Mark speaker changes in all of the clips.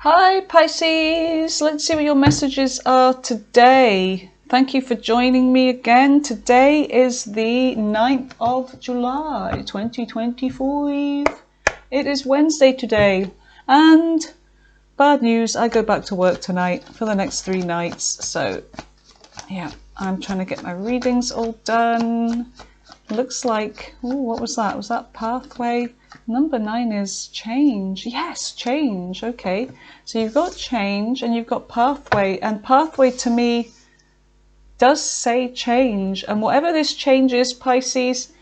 Speaker 1: Hi Pisces, let's see what your messages are today. Thank you for joining me again. Today is the 9th of July 2025. It is Wednesday today, and bad news, I go back to work tonight for the next 3 nights. So yeah, I'm trying to get my readings all done. Looks like, oh, what was that? Was that pathway? Number 9 is change. Yes, change. Okay. So you've got change and you've got pathway. And pathway to me does say change. And whatever this change is, Pisces,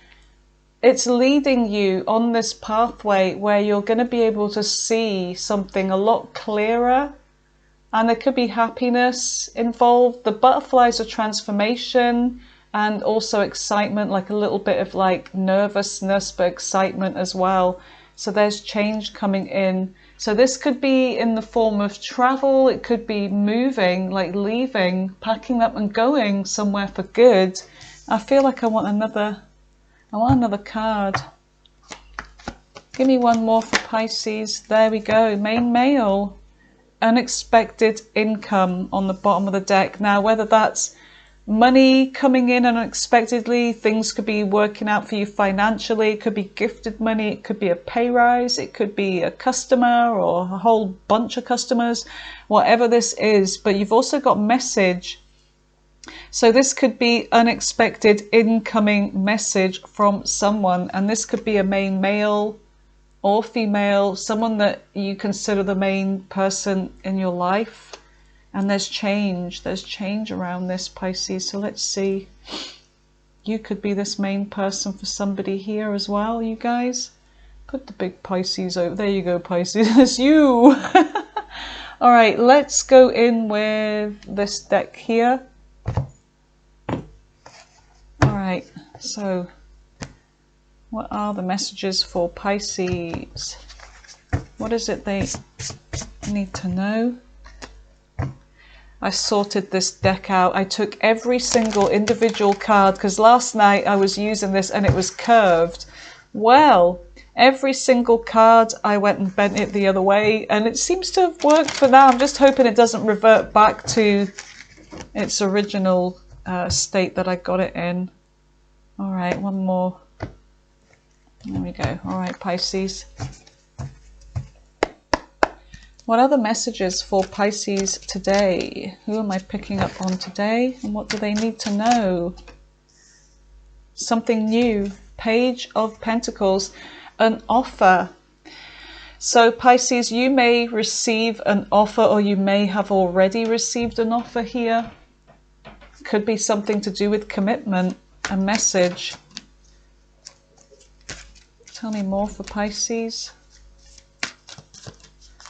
Speaker 1: it's leading you on this pathway where you're going to be able to see something a lot clearer. And there could be happiness involved. The butterflies are transformation. And also excitement, like a little bit of like nervousness, but excitement as well. So there's change coming in. So this could be in the form of travel. It could be moving, like leaving, packing up and going somewhere for good. I feel like I want another card. Give me one more for Pisces. There we go. Main male. Unexpected income on the bottom of the deck. Now, whether that's money coming in unexpectedly, things could be working out for you financially, it could be gifted money, it could be a pay rise, it could be a customer or a whole bunch of customers, whatever this is. But you've also got message. So this could be unexpected incoming message from someone, and this could be a main male or female, someone that you consider the main person in your life. And there's change around this, Pisces. So let's see. You could be this main person for somebody here as well, you guys. Put the big Pisces over. There you go, Pisces. It's you. All right, let's go in with this deck here. All right, so what are the messages for Pisces? What is it they need to know? I sorted this deck out. I took every single individual card because last night I was using this and it was curved. Well, every single card I went and bent it the other way, and it seems to have worked for now. I'm just hoping it doesn't revert back to its original state that I got it in. All right, one more. There we go. All right, Pisces. What are the messages for Pisces today? Who am I picking up on today? And what do they need to know? Something new. Page of Pentacles. An offer. So Pisces, you may receive an offer, or you may have already received an offer here. Could be something to do with commitment. A message. Tell me more for Pisces.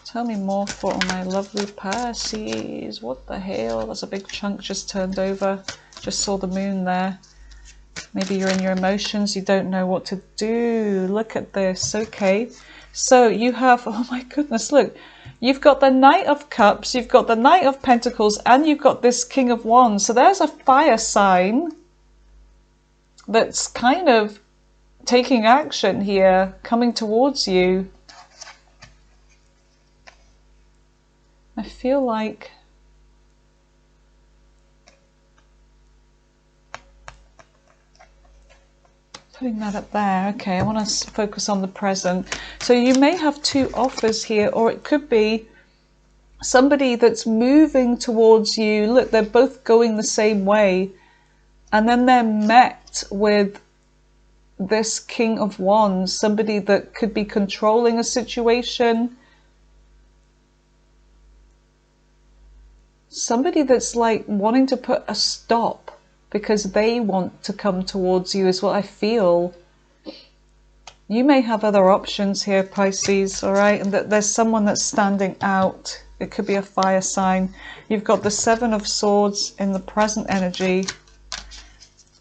Speaker 1: Tell me more for my lovely Pisces. What the hell? That's a big chunk just turned over. Just saw the moon there. Maybe you're in your emotions. You don't know what to do. Look at this. Okay. So you have, oh my goodness, look. You've got the Knight of Cups. You've got the Knight of Pentacles. And you've got this King of Wands. So there's a fire sign that's kind of taking action here, coming towards you. I feel like putting that up there. Okay, I want to focus on the present. So you may have 2 offers here, or it could be somebody that's moving towards you. Look, they're both going the same way, and then they're met with this King of Wands, somebody that could be controlling a situation. Somebody that's like wanting to put a stop because they want to come towards you is what I feel. You may have other options here, Pisces, all right? And that there's someone that's standing out. It could be a fire sign. You've got the 7 of Swords in the present energy.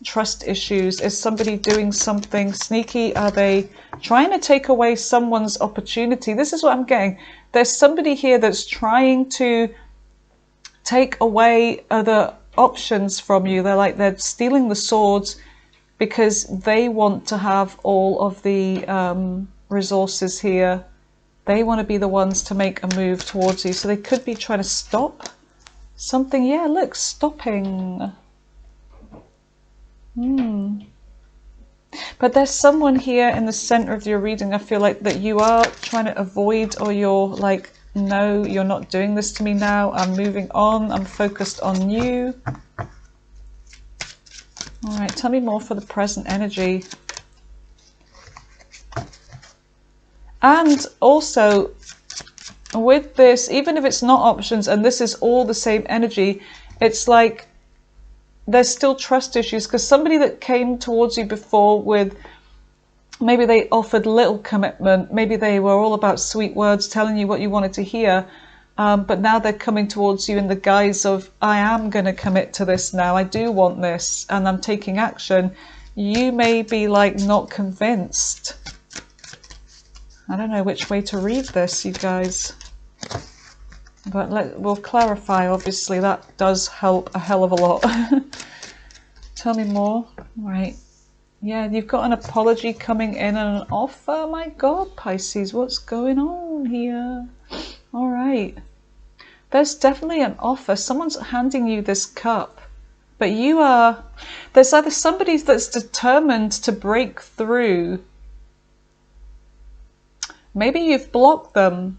Speaker 1: Trust issues. Is somebody doing something sneaky? Are they trying to take away someone's opportunity? This is what I'm getting. There's somebody here that's trying to take away other options from you. They're stealing the swords because they want to have all of the resources here. They want to be the ones to make a move towards you. So they could be trying to stop something. Yeah, look, stopping. But there's someone here in the center of your reading, I feel like, that you are trying to avoid, or you're like, no, you're not doing this to me now. I'm moving on. I'm focused on you. All right, tell me more for the present energy. And also, with this, even if it's not options and this is all the same energy, it's like there's still trust issues, because somebody that came towards you before with, maybe they offered little commitment, maybe they were all about sweet words telling you what you wanted to hear, but now they're coming towards you in the guise of, I am going to commit to this now, I do want this, and I'm taking action. You may be like not convinced. I don't know which way to read this, you guys. But we'll clarify, obviously, that does help a hell of a lot. Tell me more. Right. Yeah, you've got an apology coming in and an offer. My God, Pisces, what's going on here? All right. There's definitely an offer. Someone's handing you this cup. But you are... There's either somebody that's determined to break through. Maybe you've blocked them.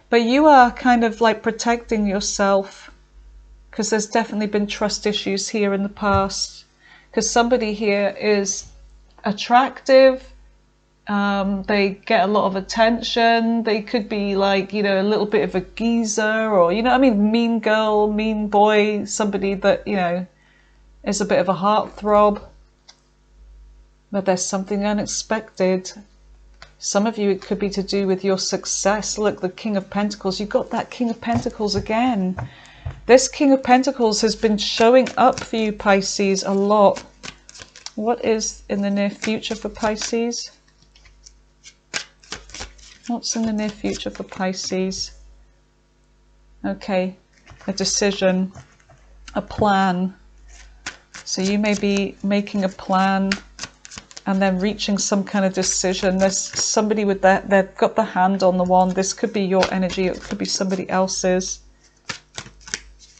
Speaker 1: But you are kind of like protecting yourself, because there's definitely been trust issues here in the past. Because somebody here is attractive, they get a lot of attention, they could be like, you know, a little bit of a geezer, or, you know what I mean, mean girl, mean boy, somebody that, you know, is a bit of a heartthrob. But there's something unexpected. Some of you, it could be to do with your success. Look, the King of Pentacles. You've got that King of Pentacles again. This King of Pentacles has been showing up for you, Pisces, a lot. What is in the near future for Pisces? What's in the near future for Pisces? Okay, a decision, a plan. So you may be making a plan and then reaching some kind of decision. There's somebody with that, they've got the hand on the wand. This could be your energy, it could be somebody else's.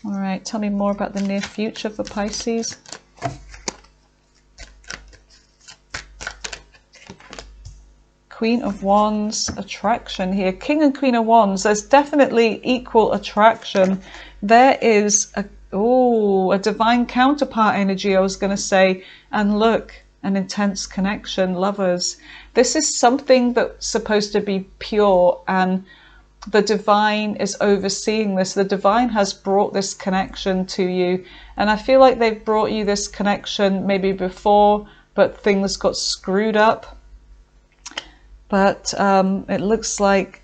Speaker 1: All right, tell me more about the near future for Pisces. Queen of Wands, attraction here. King and Queen of Wands, there's definitely equal attraction. There is a divine counterpart energy, I was going to say. And look, an intense connection, lovers. This is something that's supposed to be pure, and the divine is overseeing this. The divine has brought this connection to you, and I feel like they've brought you this connection maybe before, but things got screwed up. But it looks like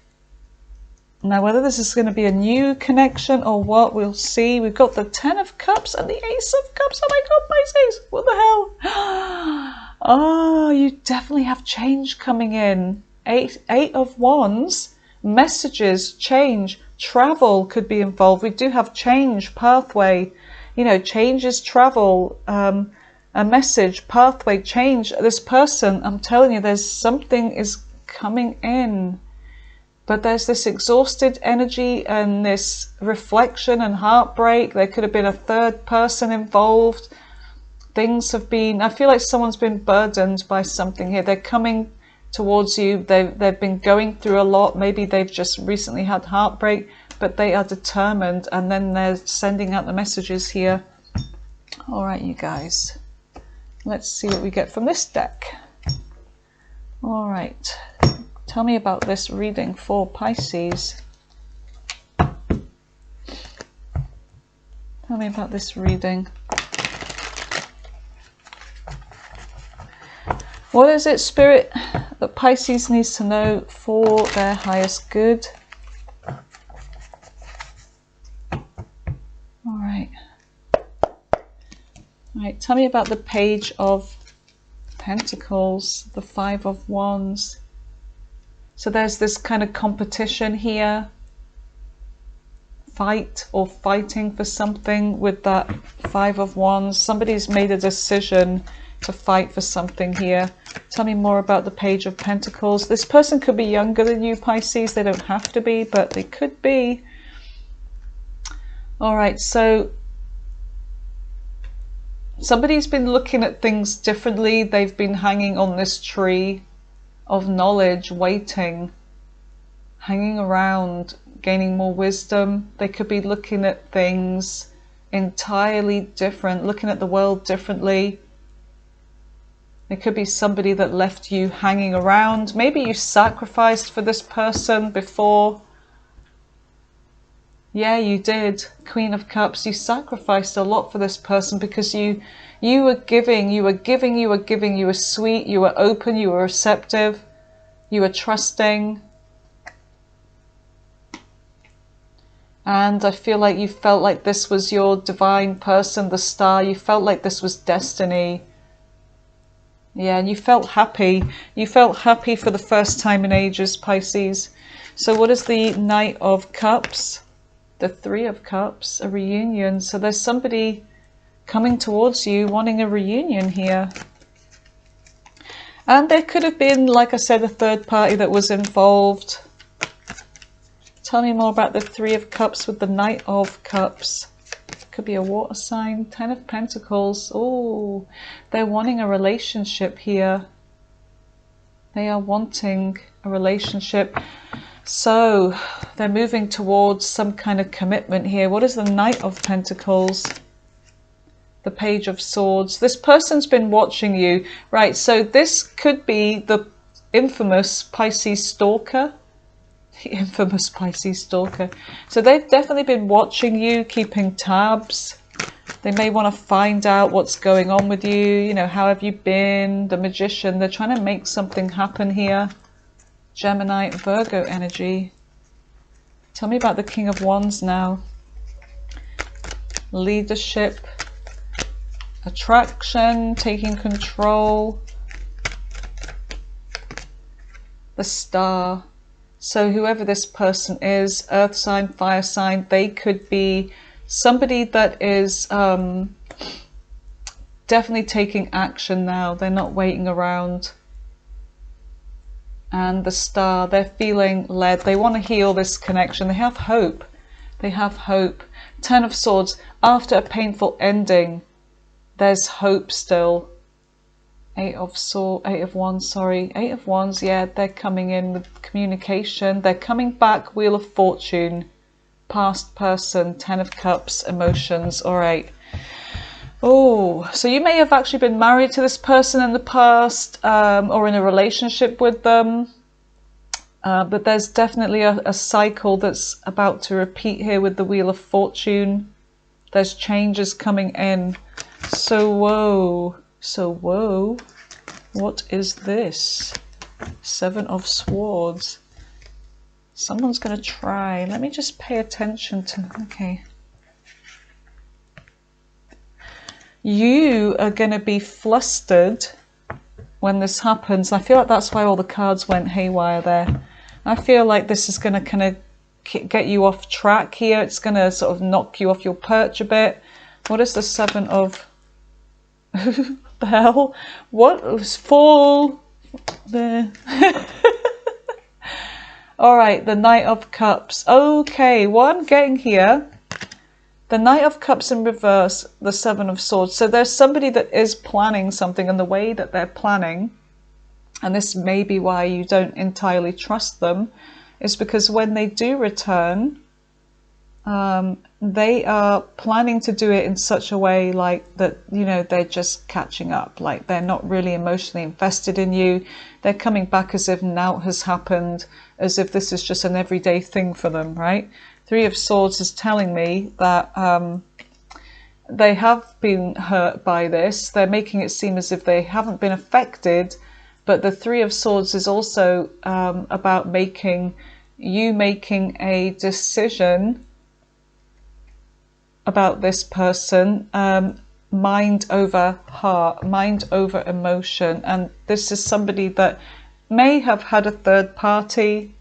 Speaker 1: now, whether this is going to be a new connection or what, we'll see. We've got the Ten of Cups and the Ace of Cups. Oh my God, Pisces, what the hell? Oh, you definitely have change coming in. Eight of Wands, messages, change, travel could be involved. We do have change, pathway. You know, change is travel, a message, pathway, change. This person, I'm telling you, there's something is coming in. But there's this exhausted energy and this reflection and heartbreak. There could have been a third person involved. Things have been, I feel like someone's been burdened by something here. They're coming towards you. They've been going through a lot. Maybe they've just recently had heartbreak, but they are determined. And then they're sending out the messages here. All right, you guys. Let's see what we get from this deck. All right. Tell me about this reading for Pisces. Tell me about this reading. What is it, Spirit, that Pisces needs to know for their highest good? All right. All right, tell me about the Page of Pentacles, the Five of Wands. So there's this kind of competition here, fight or fighting for something with that Five of Wands. Somebody's made a decision to fight for something here. Tell me more about the Page of Pentacles. This person could be younger than you, Pisces. They don't have to be, but they could be. All right, so somebody's been looking at things differently. They've been hanging on this tree of knowledge, waiting, hanging around, gaining more wisdom. They could be looking at things entirely different, looking at the world differently. It could be somebody that left you hanging around. Maybe you sacrificed for this person before. Yeah, you did. Queen of Cups, you sacrificed a lot for this person because you were giving, you were sweet, you were open, you were receptive, you were trusting. And I feel like you felt like this was your divine person, the star. You felt like this was destiny. Yeah, and you felt happy. You felt happy for the first time in ages, Pisces. So what is the Knight of Cups? The Three of Cups, a reunion. So there's somebody coming towards you wanting a reunion here. And there could have been, like I said, a third party that was involved. Tell me more about the Three of Cups with the Knight of Cups. Could be a water sign. 10 of Pentacles. Oh, they're wanting a relationship here. They are wanting a relationship. So they're moving towards some kind of commitment here. What is the Knight of Pentacles? The Page of Swords. This person's been watching you. Right, so this could be the infamous Pisces stalker. The infamous Pisces stalker. So they've definitely been watching you, keeping tabs. They may want to find out what's going on with you. You know, how have you been? The Magician. They're trying to make something happen here. Gemini, Virgo energy. Tell me about the King of Wands now. Leadership. Attraction. Taking control. The Star. So whoever this person is, earth sign, fire sign, they could be somebody that is definitely taking action now. They're not waiting around. And the Star, they're feeling led. They want to heal this connection. They have hope. They have hope. 10 of Swords, after a painful ending, there's hope still. 8 of Wands, sorry. 8 of Wands, yeah, they're coming in with communication. They're coming back, Wheel of Fortune. Past person, 10 of Cups, emotions. All right. Oh, so you may have actually been married to this person in the past, or in a relationship with them. But there's definitely a cycle that's about to repeat here with the Wheel of Fortune. There's changes coming in. So whoa. So, whoa, what is this? 7 of Swords. Someone's going to try. Let me just pay attention to... Okay. You are going to be flustered when this happens. I feel like that's why all the cards went haywire there. I feel like this is going to kind of get you off track here. It's going to sort of knock you off your perch a bit. What is the 7 of... the hell? What was full there? All right, the Knight of Cups. Okay, what I'm getting here, the Knight of Cups in reverse, the 7 of Swords. So there's somebody that is planning something, and the way that they're planning, and this may be why you don't entirely trust them, is because when they do return, they are planning to do it in such a way like that, you know, they're just catching up, like they're not really emotionally invested in you. They're coming back as if naught has happened, as if this is just an everyday thing for them, right? 3 of Swords is telling me that they have been hurt by this. They're making it seem as if they haven't been affected, but the 3 of Swords is also about making a decision about this person, mind over heart, mind over emotion. And this is somebody that may have had a third party,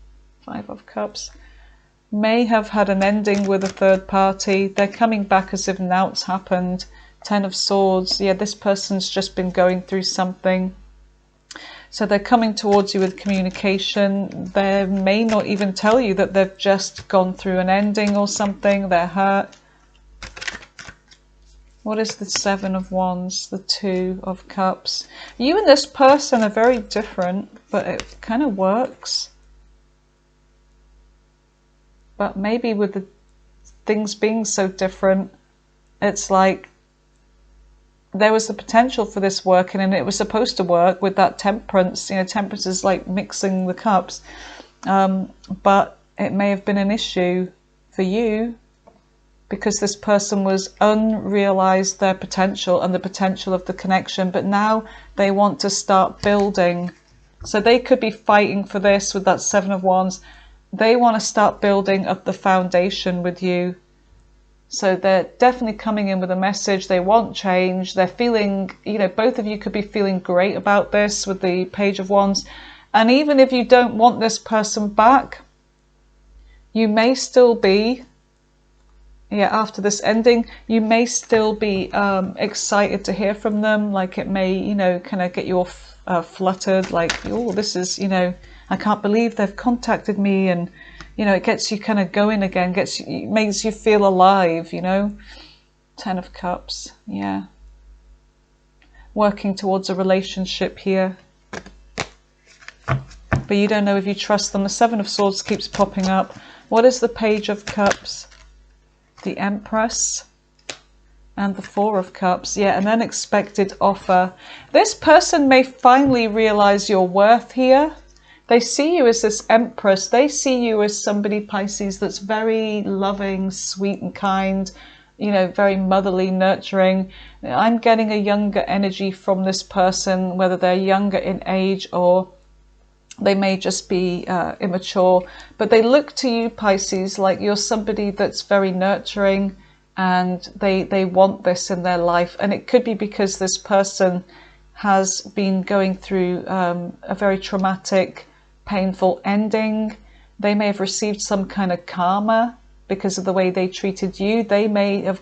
Speaker 1: 5 of Cups, may have had an ending with a third party. They're coming back as if nought's happened. Ten of Swords. Yeah, this person's just been going through something. So they're coming towards you with communication. They may not even tell you that they've just gone through an ending or something. They're hurt. What is the Seven of Wands? The Two of Cups. You and this person are very different, but it kind of works. But maybe with the things being so different, it's like there was the potential for this working, and it was supposed to work with that Temperance. You know, Temperance is like mixing the cups. But it may have been an issue for you because this person was unrealized their potential and the potential of the connection, but now they want to start building. So they could be fighting for this with that Seven of Wands. They want to start building up the foundation with you. So they're definitely coming in with a message. They want change. They're feeling, you know, both of you could be feeling great about this with the Page of Wands. And even if you don't want this person back, you may still be, after this ending, you may still be excited to hear from them. Like it may, you know, kind of get you all fluttered. Like, oh, this is, you know, I can't believe they've contacted me. And you know, it gets you kind of going again, makes you feel alive, you know. Ten of Cups, yeah. Working towards a relationship here. But you don't know if you trust them. The Seven of Swords keeps popping up. What is the Page of Cups? The Empress. And the Four of Cups. Yeah, an unexpected offer. This person may finally realize your worth here. They see you as this Empress. They see you as somebody, Pisces, that's very loving, sweet and kind, you know, very motherly, nurturing. I'm getting a younger energy from this person, whether they're younger in age or they may just be immature. But they look to you, Pisces, like you're somebody that's very nurturing, and they want this in their life. And it could be because this person has been going through a very traumatic, painful ending. They may have received some kind of karma because of the way they treated you. They may have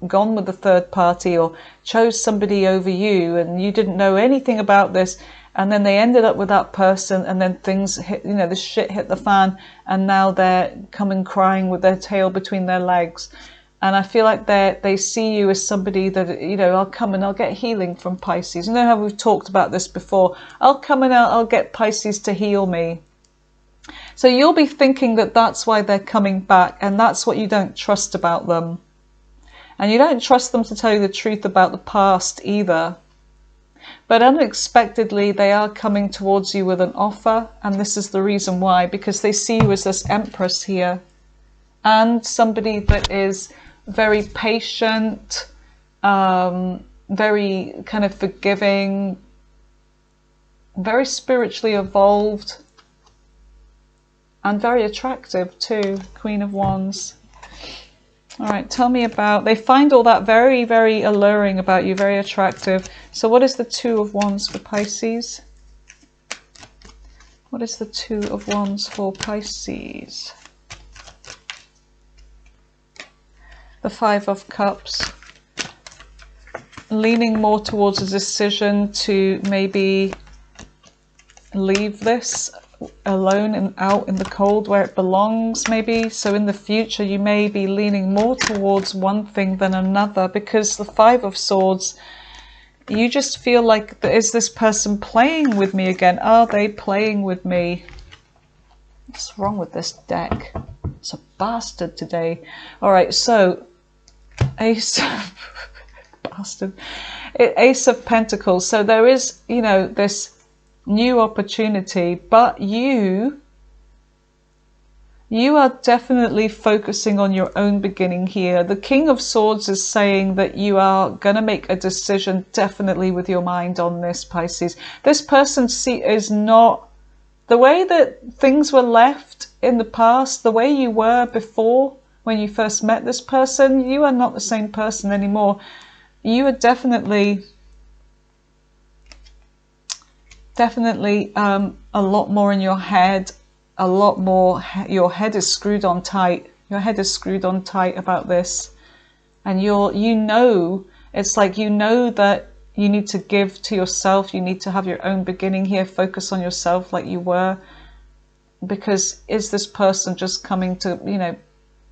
Speaker 1: gone with the third party or chose somebody over you, and you didn't know anything about this, and then they ended up with that person, and then things hit, you know, the shit hit the fan, and now they're coming crying with their tail between their legs. And I feel like they see you as somebody that, you know, I'll come and I'll get healing from Pisces. You know how we've talked about this before. I'll come and I'll get Pisces to heal me. So you'll be thinking that that's why they're coming back, and that's what you don't trust about them. And you don't trust them to tell you the truth about the past either. But unexpectedly, they are coming towards you with an offer, and this is the reason why, because they see you as this Empress here, and somebody that is very patient, very kind of forgiving, very spiritually evolved, and very attractive too. Queen of Wands. All right, tell me about, they find all that very, very alluring about you, very attractive. So what is the Two of Wands for Pisces? What is the Two of Wands for Pisces? The Five of Cups. Leaning more towards a decision to maybe leave this alone and out in the cold where it belongs, maybe. So in the future you may be leaning more towards one thing than another, because the Five of Swords, you just feel like, is this person playing with me again? Are they playing with me? What's wrong with this deck? It's a bastard today. All right, so Ace bastard. Ace of Pentacles. So there is, you know, this new opportunity, but you are definitely focusing on your own beginning here. The King of Swords is saying that you are going to make a decision definitely with your mind on this, Pisces. This person is not the way that things were left in the past, the way you were before when you first met this person. You are not the same person anymore. You are definitely a lot more in your head, a lot more, your head is screwed on tight. Your head is screwed on tight about this. And you know It's like, you know that you need to give to yourself. You need to have your own beginning here. Focus on yourself like you were. Because is this person just coming to, you know,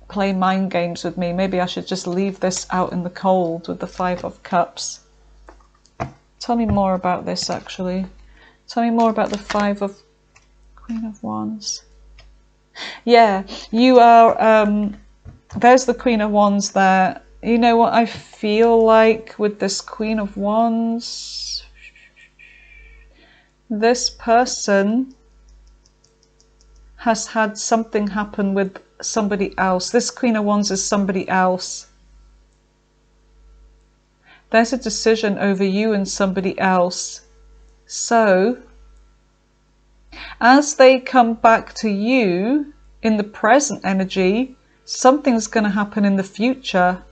Speaker 1: play mind games with me? Maybe I should just leave this out in the cold with the Five of Cups. Tell me more about this, actually. Tell me more about the Queen of Wands. Yeah, you are, there's the Queen of Wands there. You know what I feel like with this Queen of Wands? This person has had something happen with somebody else. This Queen of Wands is somebody else. There's a decision over you and somebody else. So, as they come back to you in the present energy, something's going to happen in the future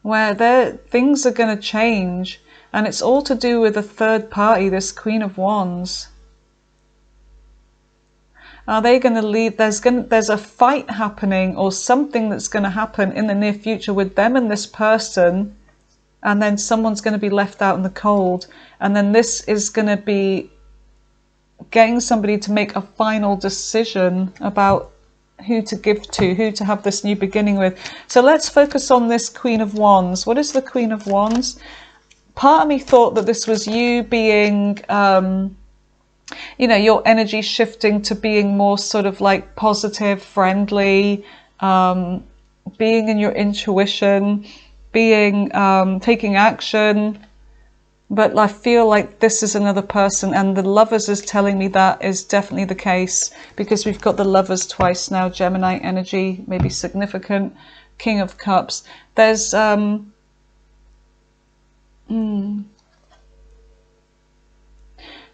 Speaker 1: where things are going to change, and it's all to do with a third party, this Queen of Wands. Are they going to leave? There's a fight happening, or something that's going to happen in the near future with them and this person, and then someone's going to be left out in the cold, and then this is going to be getting somebody to make a final decision about who to give to, who to have this new beginning with. So let's focus on this Queen of Wands. What is the Queen of Wands? Part of me thought that this was you being, you know, your energy shifting to being more sort of like positive, friendly, being in your intuition, being, taking action. But I feel like this is another person, and the Lovers is telling me that is definitely the case, because we've got the Lovers twice now. Gemini energy, maybe significant. King of Cups. There's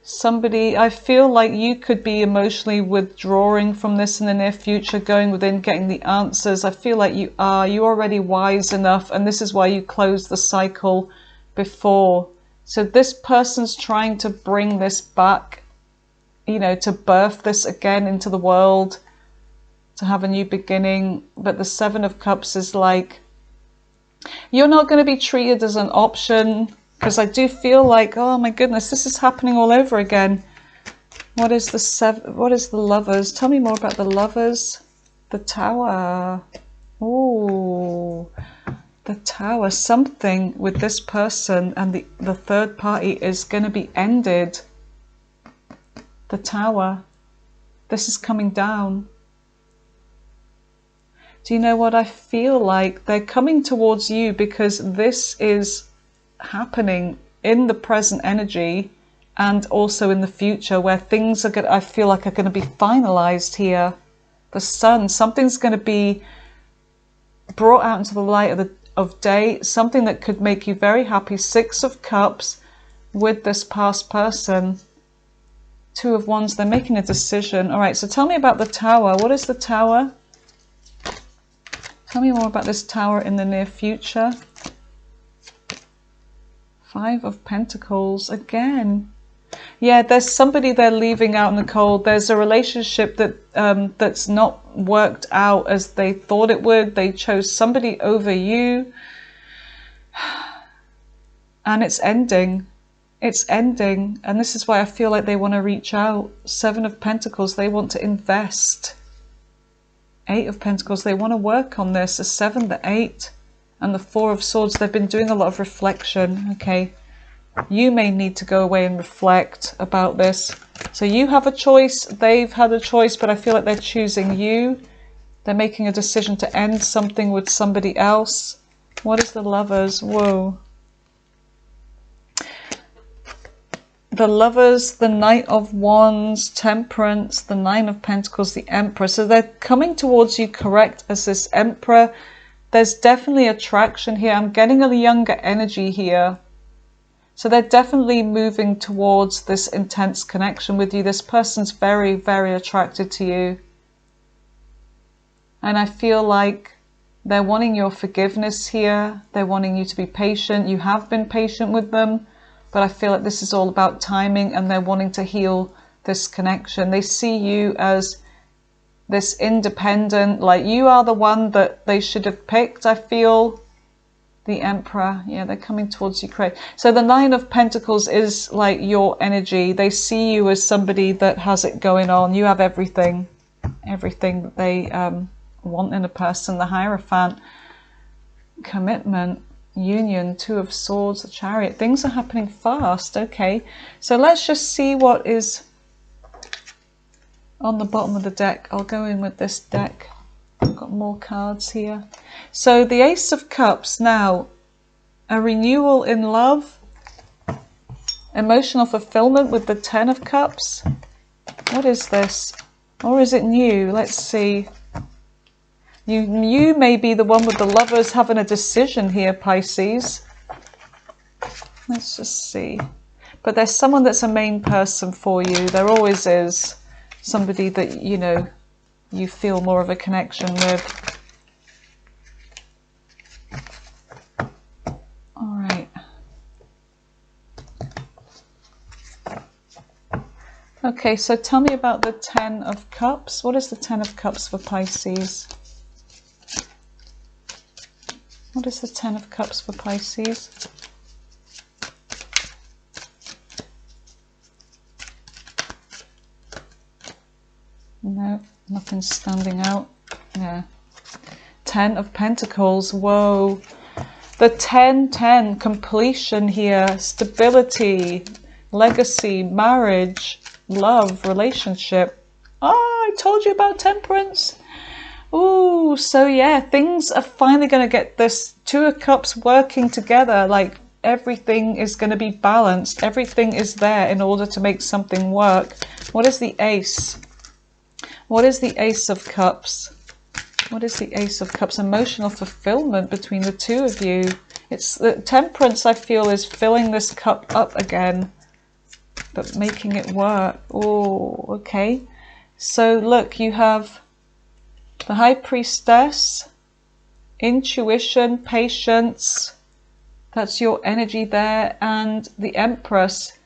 Speaker 1: somebody, I feel like you could be emotionally withdrawing from this in the near future, going within, getting the answers. I feel like you're already wise enough, and this is why you closed the cycle before. So this person's trying to bring this back, you know, to birth this again into the world, to have a new beginning. But the Seven of Cups is like, you're not going to be treated as an option, because I do feel like, oh my goodness, this is happening all over again. What is the Lovers? Tell me more about the Lovers. The Tower. Ooh. The Tower. Something with this person and the third party is going to be ended. The Tower. This is coming down. Do you know what I feel like? They're coming towards you because this is happening in the present energy and also in the future, where things are I feel like are going to be finalized here. The Sun. Something's going to be brought out into the light of day, something that could make you very happy. Six of Cups with this past person. Two of Wands, they're making a decision. All right, so tell me about the Tower. What is the Tower? Tell me more about this Tower in the near future. Five of Pentacles again. Yeah, there's somebody they're leaving out in the cold. There's a relationship that that's not worked out as they thought it would. They chose somebody over you, and it's ending. It's ending, and this is why I feel like they want to reach out. Seven of Pentacles, they want to invest. Eight of Pentacles, they want to work on this. The Seven, the Eight, and the Four of Swords, they've been doing a lot of reflection. Okay. You may need to go away and reflect about this. So you have a choice, they've had a choice, but I feel like they're choosing you. They're making a decision to end something with somebody else. What is the Lovers? Whoa. The Lovers, the Knight of Wands, Temperance, the Nine of Pentacles, the Emperor. So they're coming towards you correct as this Emperor. There's definitely attraction here. I'm getting a younger energy here. So they're definitely moving towards this intense connection with you. This person's very, very attracted to you. And I feel like they're wanting your forgiveness here. They're wanting you to be patient. You have been patient with them. But I feel like this is all about timing, and they're wanting to heal this connection. They see you as this independent, like you are the one that they should have picked, I feel. The Emperor, yeah, they're coming towards you, Craig. So the Nine of Pentacles is like your energy. They see you as somebody that has it going on. You have everything that they want in a person. The Hierophant, commitment, union, Two of Swords, the Chariot. Things are happening fast. Okay, so let's just see what is on the bottom of the deck. I'll go in with this deck. I've got more cards here. So the Ace of Cups now, a renewal in love, emotional fulfillment with the Ten of Cups. What is this? Or is it new? Let's see. You may be the one with the Lovers having a decision here, Pisces. Let's just see. But there's someone that's a main person for you. There always is somebody that, you know, you feel more of a connection with. All right. Okay, so tell me about the Ten of Cups. What is the Ten of Cups for Pisces? What is the Ten of Cups for Pisces? No, nothing's standing out. Yeah. Ten of Pentacles. Whoa. The 10-10, completion here, stability, legacy, marriage, love, relationship. Oh, I told you about Temperance. Ooh, so yeah, things are finally going to get this Two of Cups working together. Like everything is going to be balanced. Everything is there in order to make something work. What is the Ace? What is the Ace of Cups? What is the Ace of Cups? Emotional fulfillment between the two of you. It's the Temperance, I feel, is filling this cup up again, but making it work. Oh, okay. So look, you have the High Priestess, intuition, patience. That's your energy there. And the Empress.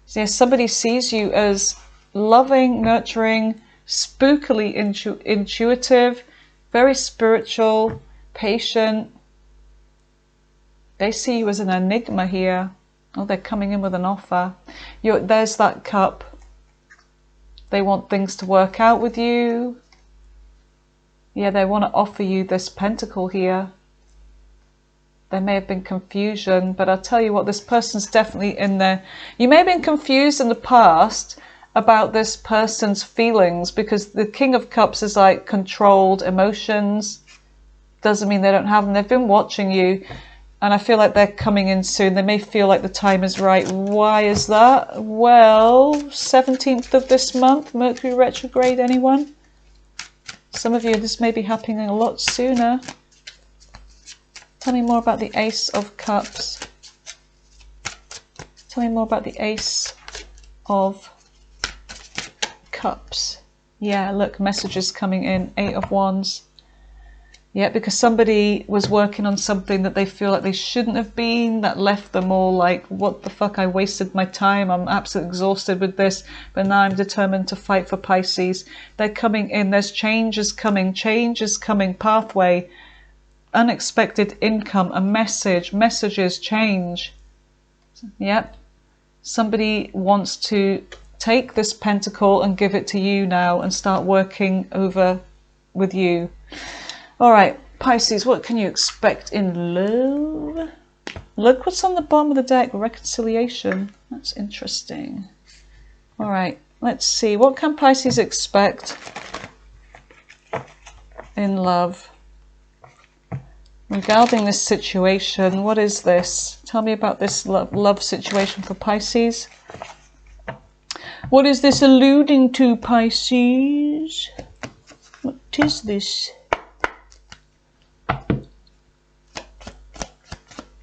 Speaker 1: So yeah, somebody sees you as loving, nurturing, spookily intuitive, very spiritual, patient. They see you as an enigma here. Oh, they're coming in with an offer. There's that cup. They want things to work out with you. Yeah, they want to offer you this pentacle here. There may have been confusion, but I'll tell you what, this person's definitely in there. You may have been confused in the past about this person's feelings, because the King of Cups is like controlled emotions. Doesn't mean they don't have them. They've been watching you, and I feel like they're coming in soon. They may feel like the time is right. Why is that? Well, 17th of this month, Mercury retrograde, anyone? Some of you, this may be happening a lot sooner. Tell me more about the Ace of Cups. Tell me more about the Ace of Cups. Yeah, look, messages coming in. Eight of Wands. Yeah, because somebody was working on something that they feel like they shouldn't have been, that left them all like, what the fuck, I wasted my time, I'm absolutely exhausted with this, but now I'm determined to fight for Pisces. They're coming in, there's change is coming, pathway, unexpected income, a messages, change. Yep. Somebody wants to take this pentacle and give it to you now and start working over with you. All right, Pisces, what can you expect in love? Look what's on the bottom of the deck, reconciliation. That's interesting. All right, let's see. What can Pisces expect in love? Regarding this situation, what is this? Tell me about this love situation for Pisces. What is this alluding to, Pisces? What is this?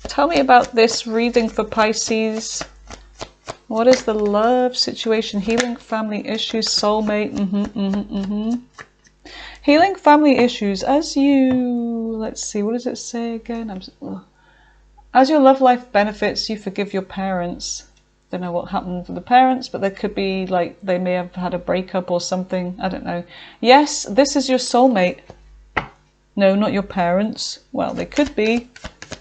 Speaker 1: Tell me about this reading for Pisces. What is the love situation? Healing family issues, soulmate. Healing family issues. As you, let's see, what does it say again? As your love life benefits, you forgive your parents. Don't know what happened with the parents, but there could be like they may have had a breakup or something. I don't know. Yes, this is your soulmate. No, not your parents. Well, they could be.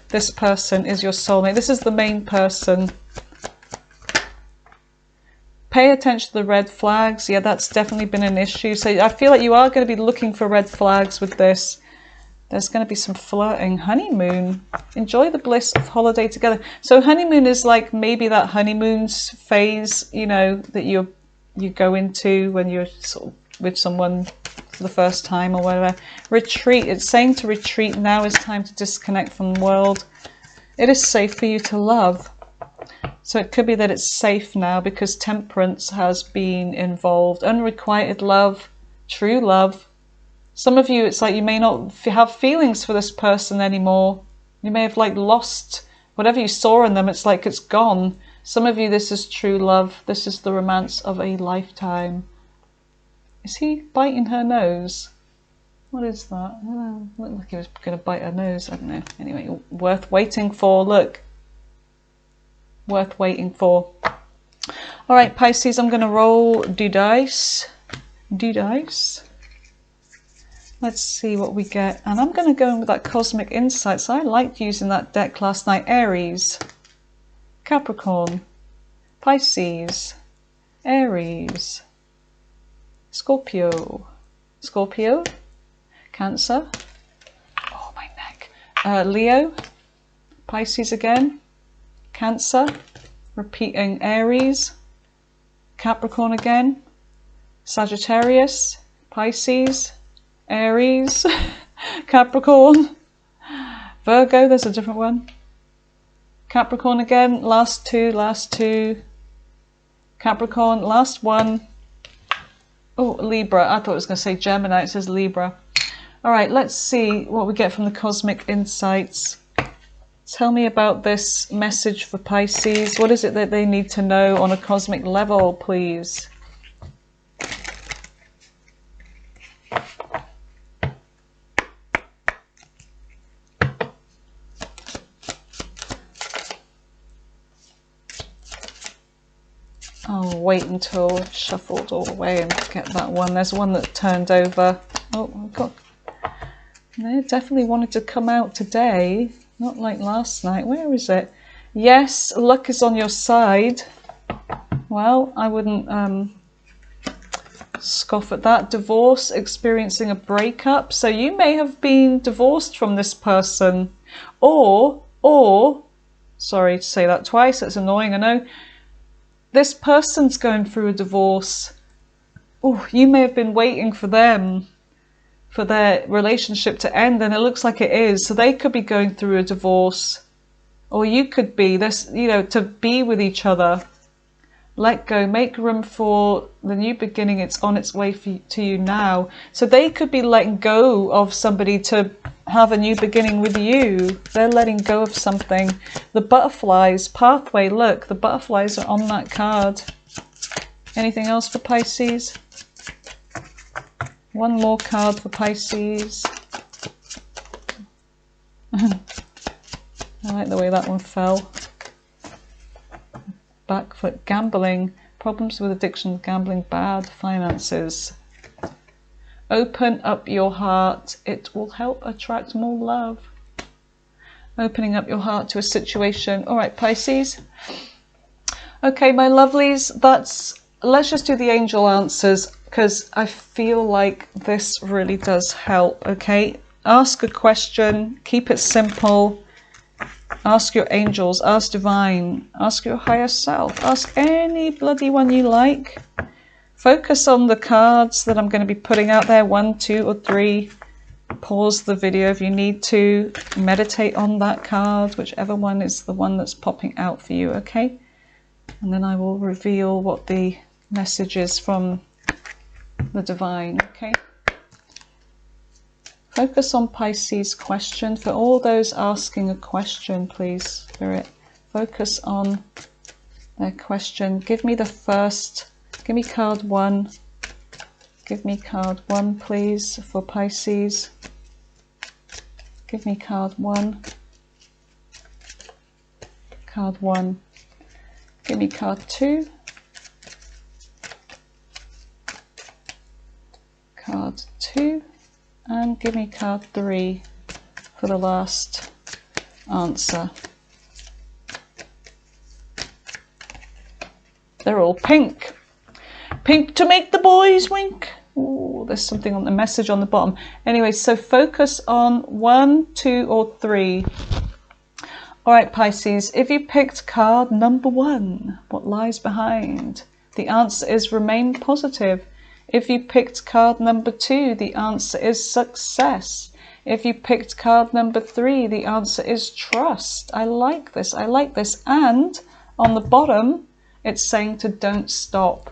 Speaker 1: This person is your soulmate. This is the main person. Pay attention to the red flags. Yeah, that's definitely been an issue. So I feel like you are going to be looking for red flags with this. There's going to be some flirting. Honeymoon. Enjoy the bliss of holiday together. So honeymoon is like maybe that honeymoon's phase, you know, that you go into when you're sort of with someone for the first time or whatever. Retreat. It's saying to retreat. Now is time to disconnect from the world. It is safe for you to love. So it could be that it's safe now because temperance has been involved. Unrequited love. True love. Some of you, it's like you may not have feelings for this person anymore. You may have like lost whatever you saw in them. It's like it's gone. Some of you, this is true love. This is the romance of a lifetime. Is he biting her nose? What is that? Oh, looked like he was going to bite her nose. I don't know. Anyway, worth waiting for. Look. Worth waiting for. All right, Pisces, I'm going to roll do dice. Do dice. Let's see what we get. And I'm going to go in with that Cosmic Insights. I liked using that deck last night. Aries, Capricorn, Pisces, Aries, Scorpio, Scorpio, Cancer, oh my neck, Leo, Pisces again, Cancer, repeating Aries, Capricorn again, Sagittarius, Pisces, Aries, Capricorn, Virgo, there's a different one, Capricorn again, last two, Capricorn, last one, oh, Libra, I thought it was going to say Gemini, it says Libra. All right, let's see what we get from the Cosmic Insights. Tell me about this message for Pisces. What is it that they need to know on a cosmic level, please? I'll wait until I've shuffled all the way and get that one. There's one that turned over. Oh, I've got... They definitely wanted to come out today. Not like last night. Where is it? Yes, luck is on your side. Well, I wouldn't scoff at that. Divorce, experiencing a breakup. So you may have been divorced from this person. Or, sorry to say that twice, that's annoying, I know. This person's going through a divorce. Oh, you may have been waiting for them, for their relationship to end, and it looks like it is. So they could be going through a divorce, or you could be this, you know, to be with each other. Let go, make room for the new beginning. It's on its way to you now. So they could be letting go of somebody to have a new beginning with you. They're letting go of something. The butterflies, pathway, look, the butterflies are on that card. Anything else for Pisces? One more card for Pisces. I like the way that one fell. Back foot, gambling, problems with addiction, gambling, bad finances. Open up your heart. It will help attract more love. Opening up your heart to a situation. All right, Pisces. Okay, my lovelies, let's just do the angel answers, because I feel like this really does help, okay? Ask a question, keep it simple. Ask your angels, ask divine, ask your higher self, ask any bloody one you like. Focus on the cards that I'm going to be putting out there, 1, 2, or 3. Pause the video if you need to. Meditate on that card, whichever one is the one that's popping out for you, okay? And then I will reveal what the message is from the divine, okay? Focus on Pisces' question. For all those asking a question, please, Spirit, focus on their question. Give me the first, give me card 1. Give me card 1, please, for Pisces. Give me card 1. Card 1. Give me card 2. Card 2. And give me card 3 for the last answer. They're all pink. Pink to make the boys wink. Ooh, there's something on the message on the bottom. Anyway, so focus on 1, 2, or 3. All right, Pisces, if you picked card number 1, what lies behind? The answer is remain positive. If you picked card number 2, the answer is success. If you picked card number 3, the answer is trust. I like this. I like this. And on the bottom, it's saying to don't stop.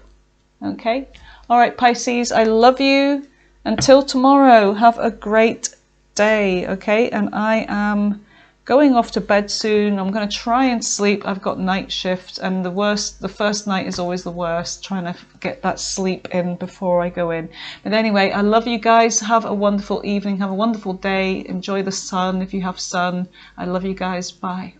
Speaker 1: Okay? All right, Pisces, I love you. Until tomorrow, have a great day. Okay? And I am going off to bed soon. I'm going to try and sleep. I've got night shift, and the first night is always the worst, trying to get that sleep in before I go in. But anyway, I love you guys. Have a wonderful evening. Have a wonderful day. Enjoy the sun if you have sun. I love you guys. Bye.